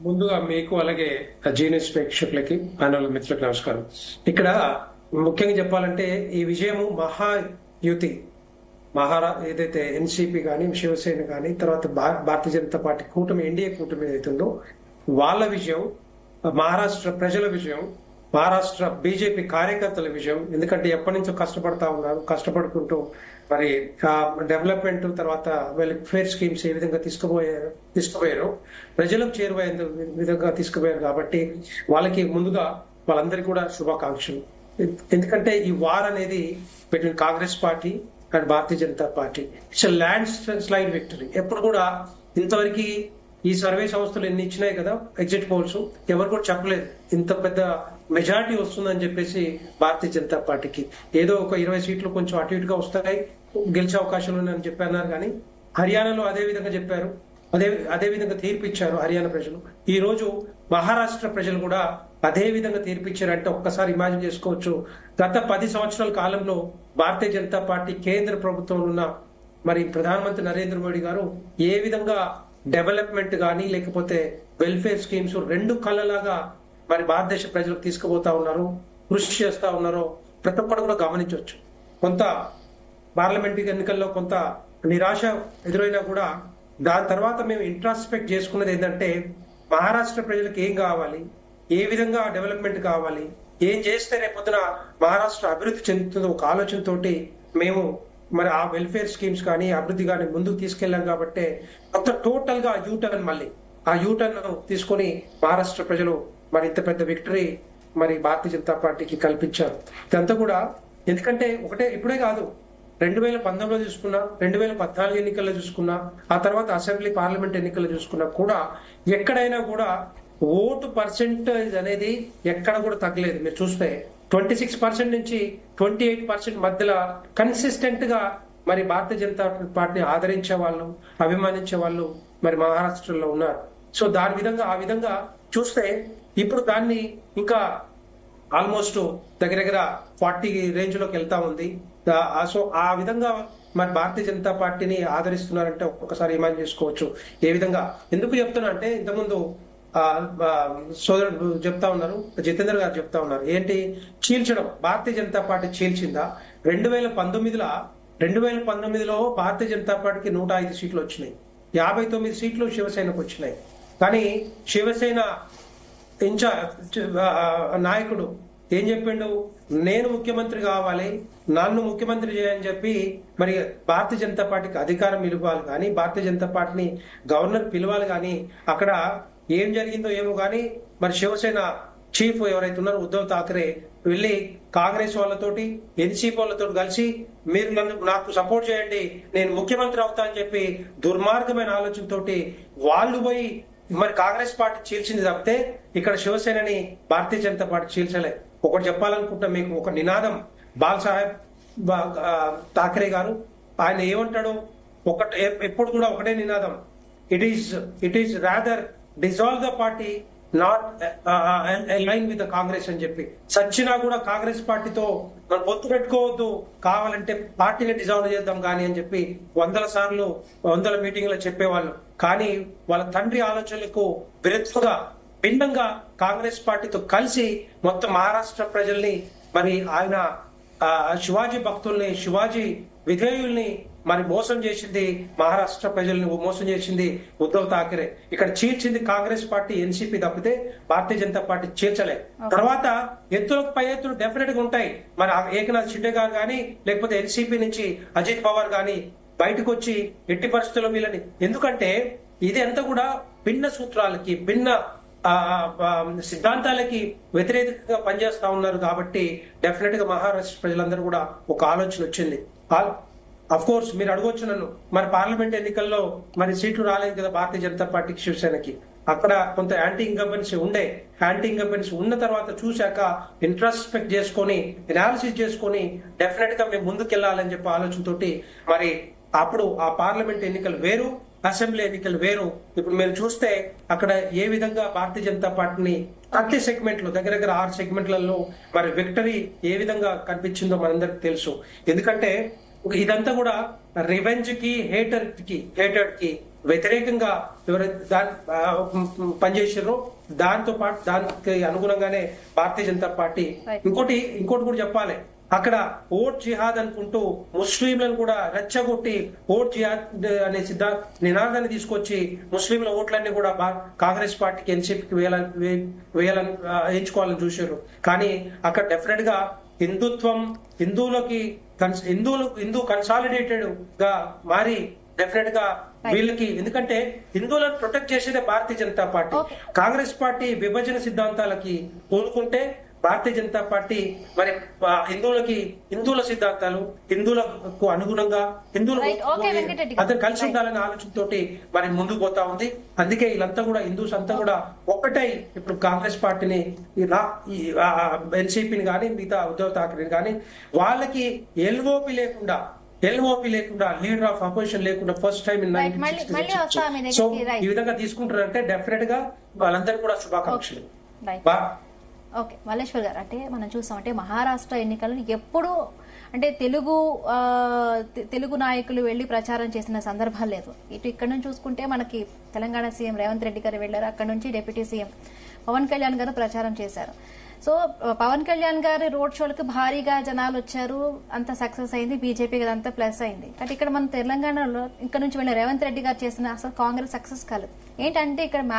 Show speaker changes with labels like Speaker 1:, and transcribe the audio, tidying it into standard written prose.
Speaker 1: ముందుగా మీకు అలాగే జీనియస్ ప్రేక్షకులకి ప్యానల్ మిత్రులకు నమస్కారం. ఇక్కడ ముఖ్యంగా చెప్పాలంటే ఈ విజయము మహాయుతి ఏదైతే ఎన్సీపీ కానీ శివసేన కానీ తర్వాత భారతీయ జనతా పార్టీ కూటమి ఎన్డీఏ కూటమి ఏదైతుందో వాళ్ళ విజయం, మహారాష్ట్ర ప్రజల విజయం, మహారాష్ట్ర బీజేపీ కార్యకర్తల విజయం. ఎందుకంటే ఎప్పటి నుంచో కష్టపడతా ఉన్నారు, కష్టపడుకుంటూ మరి డెవలప్మెంట్ తర్వాత వెల్ఫేర్ స్కీమ్స్ ఏ విధంగా తీసుకుపోయారు ప్రజలకు చేరువయ్యే విధంగా తీసుకుపోయారు. కాబట్టి వాళ్ళకి ముందుగా వాళ్ళందరికీ కూడా శుభాకాంక్షలు. ఎందుకంటే ఈ వార్ అనేది between Congress party and Bharatiya Janata party it's land slide victory. ఎప్పుడు కూడా ఇంతవరకు ఈ సర్వే సంస్థలు ఎన్ని ఇచ్చినాయి కదా ఎగ్జిట్ పోల్స్, ఎవరు కూడా చెప్పలేదు ఇంత పెద్ద మెజారిటీ వస్తుందని చెప్పేసి భారతీయ జనతా పార్టీకి. ఏదో ఒక 20 సీట్లు కొంచెం అటు ఇటుగా వస్తాయి, గెలిచే అవకాశాలు ఉన్నాయని చెప్పన్నారు. కానీ హర్యానాలో అదే విధంగా చెప్పారు, అదే విధంగా తీర్పిచ్చారు హర్యానా ప్రజలు. ఈ రోజు మహారాష్ట్ర ప్రజలు కూడా అదే విధంగా తీర్పిచ్చారంటే ఒక్కసారి ఇమాజిన్ చేసుకోవచ్చు. గత 10 సంవత్సరాల కాలంలో భారతీయ జనతా పార్టీ కేంద్ర ప్రభుత్వంలో ఉన్న మరి ప్రధానమంత్రి నరేంద్ర మోడీ గారు ఏ విధంగా డెవలప్మెంట్ కానీ లేకపోతే వెల్ఫేర్ స్కీమ్స్ రెండు కళ్ళలాగా మరి భారతదేశ ప్రజలకు తీసుకుపోతా ఉన్నారు, కృషి చేస్తా ఉన్నారో ప్రతి ఒక్కరు కూడా గమనించవచ్చు. కొంత పార్లమెంట్ ఎన్నికల్లో కొంత నిరాశ ఎదురైనా కూడా దాని తర్వాత మేము ఇంట్రాస్పెక్ట్ చేసుకున్నది ఏంటంటే మహారాష్ట్ర ప్రజలకు ఏం కావాలి, ఏ విధంగా డెవలప్మెంట్ కావాలి, ఏం చేస్తే రేపొద్దున మహారాష్ట్ర అభివృద్ధి చెందుతుందో ఒక ఆలోచనతోటి మేము మరి ఆ వెల్ఫేర్ స్కీమ్స్ కానీ అభివృద్ధి కానీ ముందుకు తీసుకెళ్లాం. కాబట్టి మొత్తం టోటల్ గా యూటర్న్ మళ్ళీ ఆ యూటర్న్ తీసుకొని మహారాష్ట్ర ప్రజలు మరి ఇంత పెద్ద విక్టరీ మరి భారతీయ జనతా పార్టీకి కల్పించారు. ఇదంతా కూడా ఎందుకంటే ఒకటే ఇప్పుడే కాదు, 2019లో చూసుకున్నా, 2014 ఎన్నికల్లో చూసుకున్నా, ఆ తర్వాత అసెంబ్లీ పార్లమెంట్ ఎన్నికల్లో చూసుకున్నా కూడా ఎక్కడైనా కూడా ఓటు పర్సెంటేజ్ అనేది ఎక్కడ కూడా తగ్గలేదు. మీరు చూస్తే 26% నుంచి 28% మధ్యలో కన్సిస్టెంట్ గా మరి భారతీయ జనతా పార్టీని ఆదరించే వాళ్ళు, అభిమానించే వాళ్ళు మరి మహారాష్ట్రలో ఉన్నారు. సో ఆ విధంగా చూస్తే ఇప్పుడు దాన్ని ఇంకా ఆల్మోస్ట్ దగ్గర 40 రేంజ్ లోకి వెళ్తా ఉంది. సో ఆ విధంగా మరి భారతీయ జనతా పార్టీని ఆదరిస్తున్నారంటే ఒక్కొక్కసారి ఇమాజిన్ చేసుకోవచ్చు ఏ విధంగా. ఎందుకు చెప్తున్నా అంటే ఇంతకుముందు సోదరుడు చెప్తా ఉన్నారు, జితేందర్ గారు చెప్తా ఉన్నారు ఏంటి చీల్చడం, భారతీయ జనతా పార్టీ చీల్చిందా? 2019లో భారతీయ జనతా పార్టీకి 105 సీట్లు వచ్చినాయి, 59 సీట్లు శివసేనకు వచ్చినాయి. కానీ శివసేన నాయకుడు ఏం చెప్పిండు, నేను ముఖ్యమంత్రి కావాలి, నన్ను ముఖ్యమంత్రి చేయని చెప్పి మరి భారతీయ జనతా పార్టీకి అధికారం ఇవ్వాలి కానీ భారతీయ జనతా పార్టీని గవర్నర్ పిలవాలి కానీ అక్కడ ఏం జరిగిందో ఏమో కానీ మరి శివసేన చీఫ్ ఎవరైతే ఉన్నారో ఉద్ధవ్ ఠాక్రే వెళ్లి కాంగ్రెస్ వాళ్ళతోటి ఎన్సీపీ వాళ్ళతో కలిసి మీరు నాకు సపోర్ట్ చేయండి, నేను ముఖ్యమంత్రి అవుతా అని చెప్పి దుర్మార్గమైన ఆలోచనతోటి వాళ్ళు పోయి మరి కాంగ్రెస్ పార్టీ చీల్చింది తప్పితే ఇక్కడ శివసేనని భారతీయ జనతా పార్టీ చీల్చలే. ఒకటి చెప్పాలనుకుంటా మీకు, ఒక నినాదం బాల్ సాహెబ్ ఠాక్రే గారు ఆయన ఏమంటాడు, ఎప్పుడు కూడా ఒకటే నినాదం, it is rather dissolve the party not align with the Congress అని చెప్పి. సచ్చినా కూడా కాంగ్రెస్ పార్టీతో మనం పొత్తు పెట్టుకోవద్దు, కావాలంటే పార్టీని డిజాల్వ్ చేద్దాం కానీ అని చెప్పి 100 మీటింగ్లో చెప్పేవాళ్ళు. కానీ వాళ్ళ తండ్రి ఆలోచనలకు విరుద్ధంగా భిన్నంగా కాంగ్రెస్ పార్టీతో కలిసి మొత్తం మహారాష్ట్ర ప్రజల్ని మరి ఆయన శివాజీ భక్తుల్ని, శివాజీ విధేయుల్ని మరి మోసం చేసింది, మహారాష్ట్ర ప్రజల్ని మోసం చేసింది ఉద్ధవ్ ఠాక్రే. ఇక్కడ చీల్చింది కాంగ్రెస్ పార్టీ, ఎన్సీపీ తప్పితే భారతీయ జనతా పార్టీ చీల్చలే. తర్వాత ఎత్తులకు పై ఎత్తులు డెఫినెట్ గా ఉంటాయి. మరి ఏకనాథ్ షిండే గారు కానీ లేకపోతే ఎన్సీపీ నుంచి అజిత్ పవార్ గాని బయటకు వచ్చి ఎట్టి పరిస్థితుల్లో వీళ్ళని, ఎందుకంటే ఇది అంతా కూడా భిన్న సూత్రాలకి, భిన్న సిద్ధాంతాలకి వ్యతిరేకంగా పనిచేస్తా ఉన్నారు. కాబట్టి డెఫినెట్ గా మహారాష్ట్ర ప్రజలందరూ కూడా ఒక ఆలోచన వచ్చింది. అఫ్ కోర్స్ మీరు అడగొచ్చు నన్ను, మరి పార్లమెంట్ ఎన్నికల్లో మరి సీట్లు రాలేదు కదా భారతీయ జనతా పార్టీకి, శివసేనకి. అక్కడ కొంత యాంటీ ఇన్కంబెన్సీ ఉన్న తర్వాత చూశాక ఇంట్రాస్పెక్ట్ చేసుకొని ఎనాలిసిస్ చేసుకొని డెఫినెట్ గా మేము ముందుకెళ్లాలని చెప్పి ఆలోచనతోటి మరి అప్పుడు ఆ పార్లమెంట్ ఎన్నికలు వేరు, అసెంబ్లీ ఎన్నికలు వేరు. ఇప్పుడు మీరు చూస్తే అక్కడ ఏ విధంగా భారతీయ జనతా పార్టీని ప్రతి సెగ్మెంట్ లో దగ్గర 6 సెగ్మెంట్లలో మరి విక్టరీ ఏ విధంగా కనిపించిందో మనందరికి తెలుసు. ఎందుకంటే ఇదంతా కూడా రివెంజ్ కి హేటెడ్ కి వ్యతిరేకంగా ఎవరైతే దాని పనిచేసారో దాంతో పాటు దానికి అనుగుణంగానే భారతీయ జనతా పార్టీ ఇంకోటి కూడా చెప్పాలి. అక్కడ ఓట్ జిహాద్ అనుకుంటూ ముస్లింలను కూడా రెచ్చగొట్టి ఓట్ జిహాద్ అనే నినాదాన్ని తీసుకొచ్చి ముస్లింల ఓట్లన్నీ కూడా కాంగ్రెస్ పార్టీకి ఎన్సీపీకి వేయించుకోవాలని చూశారు. కానీ అక్కడ డెఫినెట్ గా హిందూ కన్సాలిడేటెడ్ గా మారి డెఫినెట్ గా వీళ్ళకి, ఎందుకంటే హిందువులను ప్రొటెక్ట్ చేసేదే భారతీయ జనతా పార్టీ. కాంగ్రెస్ పార్టీ విభజన సిద్ధాంతాలకి పూనుకుంటే భారతీయ జనతా పార్టీ మరి హిందువుల సిద్ధాంతాలు, హిందువులకు అనుగుణంగా అందరు కలిసి ఉండాలనే ఆలోచనతోటి మరి ముందుకు పోతా ఉంది. అందుకే వీళ్ళంతా కూడా హిందూస్ అంతా కూడా ఒక్కటై ఇప్పుడు కాంగ్రెస్ పార్టీని ఎన్సీపీని కానీ మిగతా ఉద్ధవ్ ఠాక్రేని కానీ వాళ్ళకి ఎల్ఓపి లేకుండా లీడర్ ఆఫ్ అపోజిషన్ లేకుండా ఫస్ట్ టైం ఇన్ 1966. సో ఈ విధంగా తీసుకుంటారంటే డెఫినెట్ గా వాళ్ళందరూ కూడా శుభాకాంక్షలు.
Speaker 2: ఓకే మల్లేశ్వర్ గారు, అంటే మనం చూసామంటే మహారాష్ట్ర ఎన్నికలను ఎప్పుడు అంటే తెలుగు నాయకులు వెళ్లి ప్రచారం చేసిన సందర్భాలు లేదు. ఇక్కడ నుంచి చూసుకుంటే మనకి తెలంగాణ సీఎం రేవంత్ రెడ్డి గారు వెళ్లారు, అక్కడ నుంచి డిప్యూటీ సీఎం పవన్ కళ్యాణ్ గారు ప్రచారం చేశారు. సో పవన్ కళ్యాణ్ గారి రోడ్ షోలకు భారీగా జనాలు వచ్చారు, అంత సక్సెస్ అయింది, బీజేపీకి అదంతా ప్లస్ అయింది. బట్ ఇక్కడ మన తెలంగాణలో ఇక్కడ నుంచి వెళ్ళిన రేవంత్ రెడ్డి గారు చేసిన అసలు కాంగ్రెస్ సక్సెస్ కాలేదు. ఏంటంటే ఇక్కడ